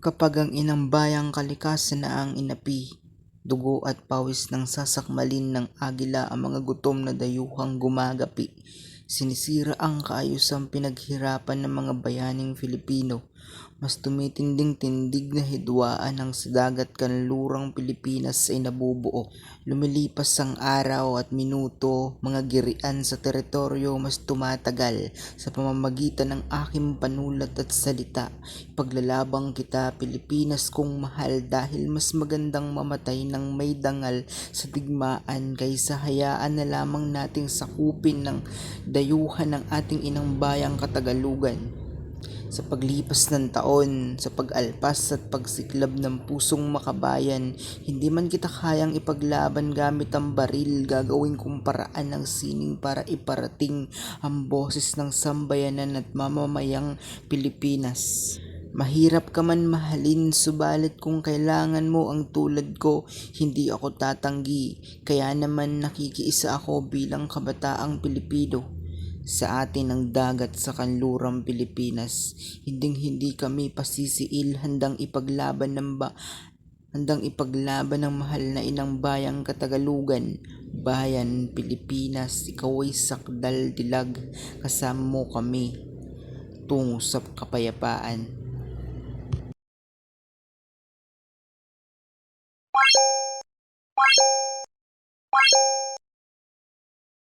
Kapag ang inang bayang kalikasan na ang inapi, dugo at pawis ng sasakmalin ng agila ang mga gutom na dayuhang gumagapi, sinisira ang kaayusang pinaghirapan ng mga bayaning Filipino. Mas tumitinding tindig na hidwaan ng sa dagat kanlurang Pilipinas ay nabubuo. Lumilipas ang araw at minuto, mga girian sa teritoryo mas tumatagal sa pamamagitan ng aking panulat at salita. Paglalabang kita, Pilipinas kong mahal, dahil mas magandang mamatay ng may dangal sa digmaan kaysa hayaan na lamang nating sakupin ng dayuhan ng ating inang bayang Katagalugan. Sa paglipas ng taon, sa pag-alpas at pagsiklab ng pusong makabayan, hindi man kita kayang ipaglaban gamit ang baril, gagawin kong paraan ng sining para iparating ang boses ng sambayanan at mamamayang Pilipinas. Mahirap ka man mahalin, subalit kung kailangan mo ang tulad ko, hindi ako tatanggi. Kaya naman nakikiisa ako bilang kabataang Pilipino. Sa atin ang dagat sa kanlurang Pilipinas, hinding-hindi kami pasisiil, handang ipaglaban ng mahal na inang bayang Katagalugan. Bayan Pilipinas, ikaw ay sakdal dilag, kasama mo kami tungo sa kapayapaan.